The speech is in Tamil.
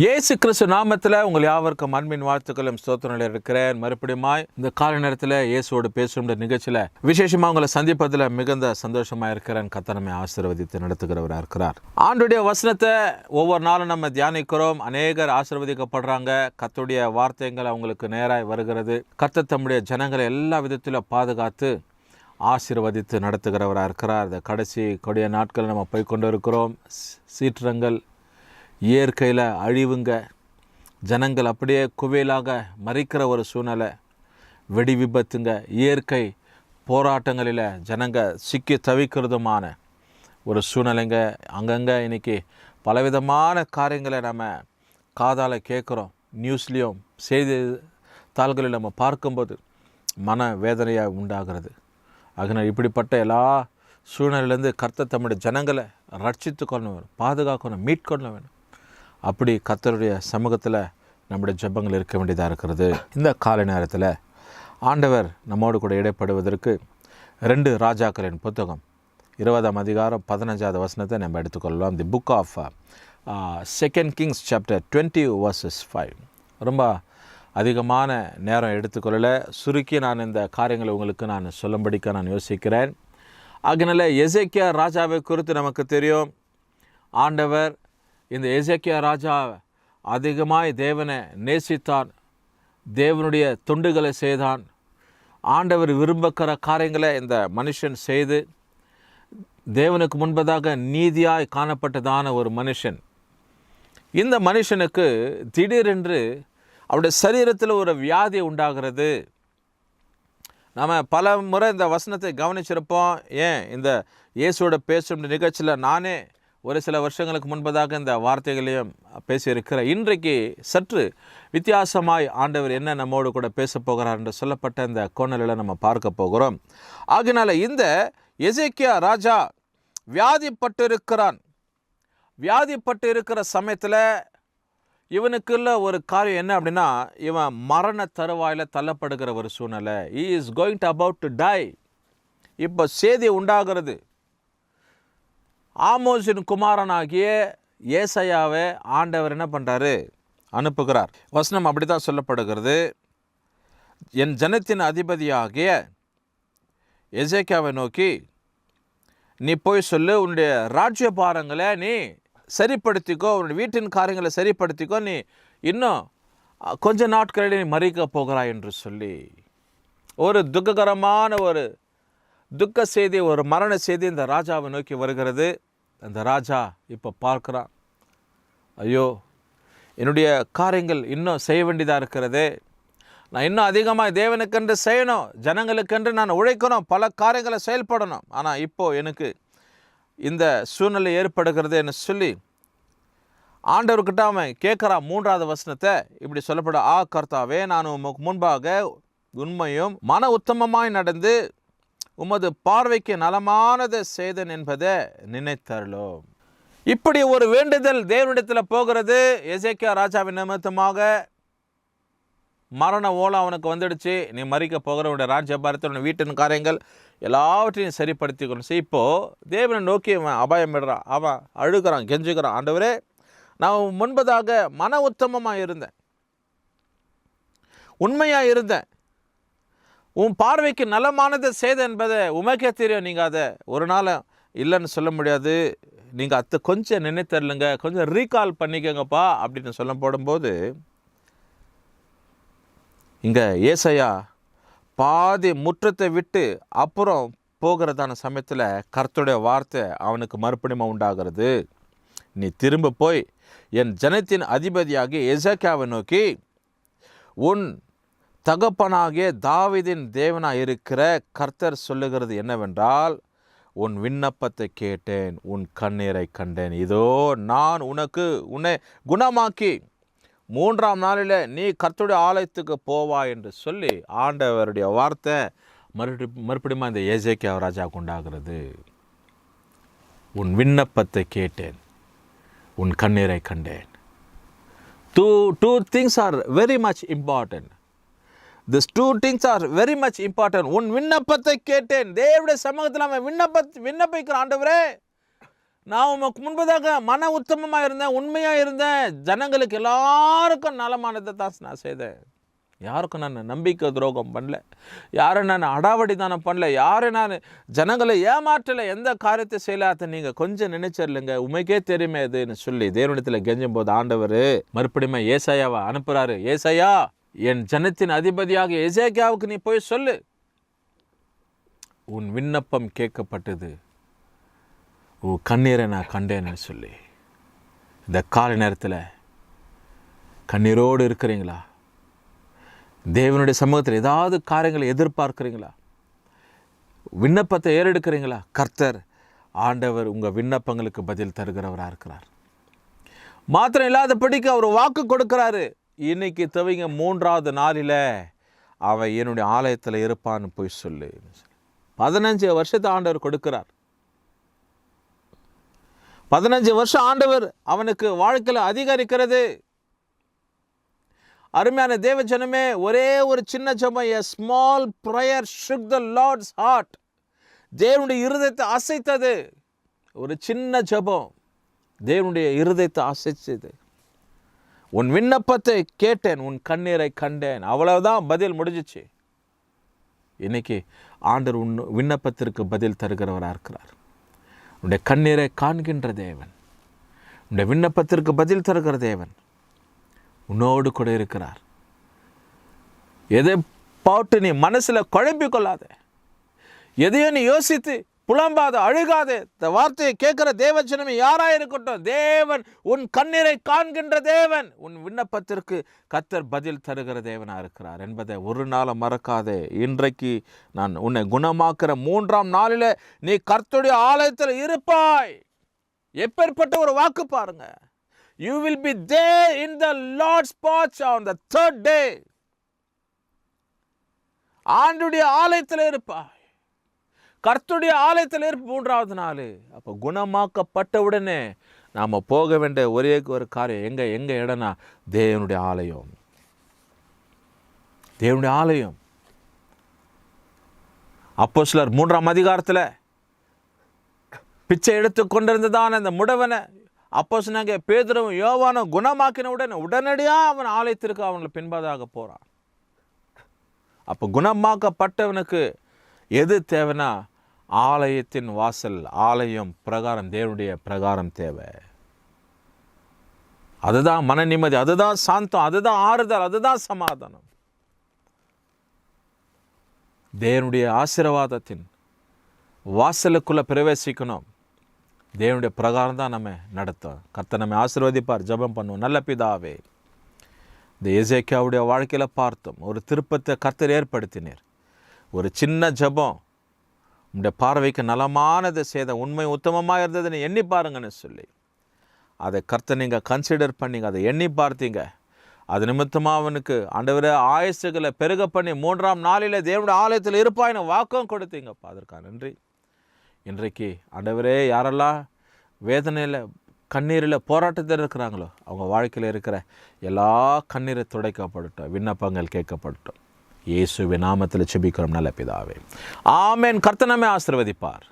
இயேசு கிறிஸ்து நாமத்தில் உங்கள் யாவருக்கும் அன்பின் வாழ்த்துக்களும் ஸ்தோத்திரங்கள் இருக்கிறேன். மறுபடியும் இந்த காலை நேரத்தில் இயேசுவோடு பேசுகிற நிகழ்ச்சியில் விசேஷமாக உங்களை சந்திப்பதில் மிகுந்த சந்தோஷமாக இருக்கிறேன். கர்த்தர் நம்மை ஆசீர்வதித்து நடத்துகிறவராக இருக்கிறார். ஆண்டுடைய வசனத்தை ஒவ்வொரு நாளும் நம்ம தியானிக்கிறோம். அநேகர் ஆசீர்வதிக்கப்படுறாங்க. கர்த்தருடைய வார்த்தைகள் அவங்களுக்கு நேராக வருகிறது. கர்த்தர் தம்முடைய ஜனங்களை எல்லா விதத்திலும் பாதுகாத்து ஆசீர்வதித்து நடத்துகிறவராக இருக்கிறார். இந்த கடைசி கொடிய நாட்கள் நம்ம போய்கொண்டு இருக்கிறோம். சீற்றங்கள், இயற்கையில் அழிவுங்க, ஜனங்கள் அப்படியே குவியலாக மறிக்கிற ஒரு சூழ்நிலை, வெடி விபத்துங்க, இயற்கை போராட்டங்களில் ஜனங்க சிக்கி தவிக்கிறதுமான ஒரு சூழ்நிலைங்க. அங்கங்கே இன்றைக்கி பலவிதமான காரியங்களை நம்ம காதால் கேட்குறோம். நியூஸ்லேயும் செய்தித்தாள்களில் நம்ம பார்க்கும்போது மன வேதனையாக உண்டாகிறது. அதனால் இப்படிப்பட்ட எல்லா சூழ்நிலையிலேருந்து கர்த்தர் தம்முடைய ஜனங்களை ரட்சித்து கொள்ள வேணும், பாதுகாக்கணும், மீட்கொள்ள வேணும். அப்படி கர்த்தருடைய சமூகத்தில் நம்முடைய ஜெபங்கள் இருக்க வேண்டியதாக இருக்கிறது. இந்த காலை நேரத்தில் ஆண்டவர் நம்மோடு கூட இடைப்படுவதற்கு 2 ராஜாக்களின் புத்தகம் 20ஆம் அதிகாரம் 15வது வசனத்தை நம்ம எடுத்துக்கொள்ளலாம். The book of 2 Kings chapter 20 verses 5. ரொம்ப அதிகமான நேரம் எடுத்துக்கொள்ளல, சுருக்கி நான் இந்த காரியங்களை உங்களுக்கு நான் சொல்லும்படிக்க நான் யோசிக்கிறேன். அதனால் எசேக்கியா ராஜாவை குறித்து நமக்கு தெரியும். ஆண்டவர் இந்த எசேக்கியா ராஜா அதிகமாய் தேவனை நேசித்தான், தேவனுடைய தொண்டுகளை செய்தான். ஆண்டவர் விரும்பக்கிற காரியங்களை இந்த மனுஷன் செய்து தேவனுக்கு முன்பதாக நீதியாய் காணப்பட்டதான ஒரு மனுஷன். இந்த மனுஷனுக்கு திடீரென்று அவருடைய சரீரத்தில் ஒரு வியாதி உண்டாகிறது. நம்ம பல முறை இந்த வசனத்தை கவனிச்சிருப்போம். ஏன் இந்த இயேசுவோட பேசும் நிகழ்ச்சியில் நானே ஒரு சில வருஷங்களுக்கு முன்பதாக இந்த வார்த்தைகளையும் பேசியிருக்கிறேன். இன்றைக்கு சற்று வித்தியாசமாய் ஆண்டவர் என்ன நம்மோடு கூட பேச போகிறார் என்று சொல்லப்பட்ட இந்த கோணலில் நம்ம பார்க்க போகிறோம். ஆகினால இந்த எசேக்கியா ராஜா வியாதிப்பட்டு இருக்கிற சமயத்தில் இவனுக்குள்ள ஒரு காரியம் என்ன அப்படின்னா, இவன் மரண தருவாயில் தள்ளப்படுகிற ஒரு சூழ்நிலை. he is going to about to die. இப்போ சேதி உண்டாகிறது. ஆமோஸின் குமாரனாகிய ஏசாயாவை ஆண்டவர் என்ன பண்ணுறாரு, அனுப்புகிறார். வசனம் அப்படி தான் சொல்லப்படுகிறது. என் ஜனத்தின் அதிபதியாகிய எசேக்கியாவை நோக்கி, நீ போய் சொல்லு, உன்னுடைய ராஜ்யபாரங்களை நீ சரிப்படுத்திக்கோ, உன்னுடைய வீட்டின் காரியங்களை சரிப்படுத்திக்கோ, நீ இன்னும் கொஞ்ச நாட்களில் நீ மறிக்க போகிறாய் என்று சொல்லி ஒரு துக்ககரமான ஒரு துக்க செய்தி, ஒரு மரண செய்தி இந்த ராஜாவை நோக்கி வருகிறது. அந்த ராஜா இப்போ பார்க்குறான், ஐயோ என்னுடைய காரியங்கள் இன்னும் செய்ய வேண்டியதாக இருக்கிறது, நான் இன்னும் அதிகமாக தேவனுக்கென்று செய்யணும், ஜனங்களுக்கென்று நான் உழைக்கணும், பல காரியங்களை செயல்படணும், ஆனால் இப்போது எனக்கு இந்த சூழ்நிலை ஏற்படுகிறது என்று சொல்லி ஆண்டவர்கிட்ட அவன் கேட்குறான். 3வது வசனத்தை இப்படி சொல்லப்பட, கர்த்தாவே, நான் உமக்கு முன்பாக உண்மையும் மன உத்தமமாய் நடந்து உமது பார்வைக்கு நலமானதை செய்தேன் என்பதை நினைத்தருளும். இப்படி ஒரு வேண்டுதல் தேவனிடத்தில் போகிறது. எசேக்கியா ராஜாவின் நிமித்தமாக மரண ஓலம் அவனுக்கு வந்துடுச்சு. நீ மறிக்க போகிறவனுடைய ராஜ்யபாரத்தில் வீட்டின் காரியங்கள் எல்லாவற்றையும் சரிப்படுத்திக்கணும். இப்போது தேவனை நோக்கி அவன் அபாயம் விடுறான். அவன் அழுகிறான், கெஞ்சுகிறான், ஆண்டவரே, நான் முன்பதாக மன உத்தமமாக இருந்தேன், உண்மையாக இருந்தேன், உன் பார்வைக்கு நலமானதை செய்த என்பதை உமக்கே தெரியும், நீங்கள் அதை ஒரு நாள் இல்லைன்னு சொல்ல முடியாது, நீங்கள் கொஞ்சம் நினைத்தரலுங்க, கொஞ்சம் ரீகால் பண்ணிக்கோங்கப்பா அப்படின்னு சொல்ல போடும்போது, இங்கே ஏசாயா பாதி முற்றத்தை விட்டு அப்புறம் போகிறதான சமயத்தில் கர்த்தருடைய வார்த்தை அவனுக்கு மறுபடியும் உண்டாகிறது. நீ திரும்ப போய் என் ஜனத்தின் அதிபதியாகிய எசேக்கியாவை நோக்கி, உன் தகப்பனாகிய தாவீதின் தேவனாக இருக்கிற கர்த்தர் சொல்லுகிறது என்னவென்றால், உன் விண்ணப்பத்தை கேட்டேன், உன் கண்ணீரை கண்டேன், இதோ நான் உன்னை குணமாக்கி 3ஆம் நாளில் நீ கர்த்தருடைய ஆலயத்துக்கு போவா என்று சொல்லி ஆண்டவருடைய வார்த்தை மறுபடியும் இந்த எசேக்கியா ராஜாவுக்கு உண்டாகிறது. உன் விண்ணப்பத்தை கேட்டேன், உன் கண்ணீரை கண்டேன். Two things are very much important. These 2 things are very much important. உன் விண்ணப்பத்தை கேட்டேன். தேவனுடைய சமூகத்தில் அவன் விண்ணப்பிக்கிற, ஆண்டவரே நான் உமக்கு முன்பதாக மன உத்தமமாக இருந்தேன், உண்மையாக இருந்தேன், ஜனங்களுக்கு எல்லாருக்கும் நலமானதை தான் நான் செய்தேன். யாருக்கும் நான் நம்பிக்கை துரோகம் பண்ணல, யாரை நான் அடாவடி தானம் பண்ணல, யாரை நான் ஜனங்களை ஏமாற்றலை, எந்த காரியத்தை செய்யலாத நீங்கள் கொஞ்சம் நினைச்சிடலுங்க, உமைக்கே தெரியுமே இதுன்னு சொல்லி தேவனிடத்தில் கெஞ்சும் போது ஆண்டவர் மறுபடியும் ஏசாயாவை அனுப்புகிறாரு. ஏசாயா, என் ஜனத்தின் அதிபதியாக எசேக்கியாவுக்கு நீ போய் சொல்லு, உன் விண்ணப்பம் கேட்கப்பட்டது, உன் கண்ணீரை நான் கண்டேன்னு சொல்லி. இந்த காலை நேரத்தில் கண்ணீரோடு இருக்கிறீங்களா? தேவனுடைய சமூகத்தில் ஏதாவது காரியங்களை எதிர்பார்க்குறீங்களா? விண்ணப்பத்தை ஏறெடுக்கிறீங்களா? கர்த்தர் ஆண்டவர் உங்கள் விண்ணப்பங்களுக்கு பதில் தருகிறவராக இருக்கிறார். மாத்திரம் இல்லாதபடிக்கு அவர் வாக்கு கொடுக்கிறாரு. இன்னைக்கு துவங்க 3வது நாளில் அவன் என்னுடைய ஆலயத்தில் இருப்பான்னு போய் சொல்லு. 15 வருஷத்தை ஆண்டவர் கொடுக்கிறார். 15 வருஷம் ஆண்டவர் அவனுக்கு வாழ்க்கையில் அதிகரிக்கிறது. அருமையான தேவ ஜனமே, ஒரே ஒரு சின்ன ஜெபம், a small prayer shook the Lord's heart. தேவனுடைய இருதயத்தை அசைத்தது. ஒரு சின்ன ஜெபம் தேவனுடைய இருதயத்தை அசைச்சது. உன் விண்ணப்பத்தை கேட்டேன், உன் கண்ணீரை கண்டேன். அவ்வளவுதான், பதில் முடிஞ்சிச்சு. இன்னைக்கு ஆண்டவர் உன் விண்ணப்பத்திற்கு பதில் தருகிறவராக இருக்கிறார். உன்னுடைய கண்ணீரை காண்கின்ற தேவன், உன்னுடைய விண்ணப்பத்திற்கு பதில் தருகிற தேவன் உன்னோடு கூட இருக்கிறார். எதை பாட்டு நீ மனசில் குழம்பிக் கொள்ளாத, எதையும் நீ யோசித்து புலம்பாத, அழுகாத. இந்த வார்த்தையை கேட்கிற தேவஜனமே யாராக இருக்கட்டும், தேவன் உன் கண்ணீரை காண்கின்ற தேவன், உன் விண்ணப்பத்திற்கு கர்த்தர் பதில் தருகிற தேவனாக இருக்கிறார் என்பதை ஒரு நாளும் மறக்காதே. இன்றைக்கு நான் உன்னை குணமாக்குற 3ஆம் நாளில் நீ கர்த்தருடைய ஆலயத்தில் இருப்பாய். எப்பேற்பட்ட ஒரு வாக்கு பாருங்க. You will be there in the Lord's porch on the 3rd day. ஆண்டுடைய ஆலயத்தில் இருப்பாய், கர்த்தருடைய ஆலயத்தில் இருப்ப 3வது நாள். அப்போ குணமாக்கப்பட்ட உடனே நாம் போக வேண்டிய ஒரே ஒரு காரியம் எங்க இடம்னா தேவனுடைய ஆலயம். தேவனுடைய ஆலயம். அப்போஸ்தலர் 3ஆம் அதிகாரத்தில் பிச்சை எடுத்து கொண்டிருந்ததான அந்த முடவனை அப்போஸ்தலனாகிய பேதுருவும் யோவானும் குணமாக்கின உடனடியாக அவன் ஆலயத்திற்கு அவங்களை பின்பதாக போகிறான். அப்போ குணமாக்கப்பட்டவனுக்கு எது தேவைன்னா ஆலயத்தின் வாசல், ஆலயம், பிரகாரம், தேவனுடைய பிரகாரம் தேவை. அதுதான் மன நிம்மதி, அதுதான் சாந்தம், அதுதான் ஆறுதல், அதுதான் சமாதானம். தேவனுடைய ஆசீர்வாதத்தின் வாசலுக்குள்ளே பிரவேசிக்கணும். தேவனுடைய பிரகாரம் தான் நம்ம நடத்தும். கர்த்தர் நம்மை ஆசீர்வதிப்பார். ஜெபம் பண்ணுவோம். நல்ல பிதாவே, இந்த எசேக்கியாவுடைய வாழ்க்கையில் பார்த்தோம், ஒரு திருப்பத்தை கர்த்தர் ஏற்படுத்தினீர். ஒரு சின்ன ஜெபம் உங்களுடைய பார்வைக்கு நலமானதை செய்த, உண்மை உத்தமமாக இருந்ததுன்னு எண்ணி பாருங்கன்னு சொல்லி அதை கர்த்தர் நீங்கள் கன்சிடர் பண்ணிங்க, அதை எண்ணி பார்த்தீங்க. அது நிமித்தமாக அவனுக்கு ஆண்டவரே ஆயுசுகளை பெருக பண்ணி 3ஆம் நாளில் தேவனுடைய ஆலயத்தில் இருப்பாயின்னு வாக்கம் கொடுத்தீங்கப்பா. அதற்காக நன்றி. இன்றைக்கு ஆண்டவரே யாரெல்லாம் வேதனையில், கண்ணீரில், போராட்டத்தில் இருக்கிறாங்களோ அவங்க வாழ்க்கையில் இருக்கிற எல்லா கண்ணீரை துடைக்கப்படட்டும், விண்ணப்பங்கள் கேட்கப்படட்டும். இயேசுவின் நாமத்தில் ஜெபிக்கிறோம் நல்ல பிதாவே, ஆமென். கர்த்தர் நம்மை ஆசீர்வதிப்பார்.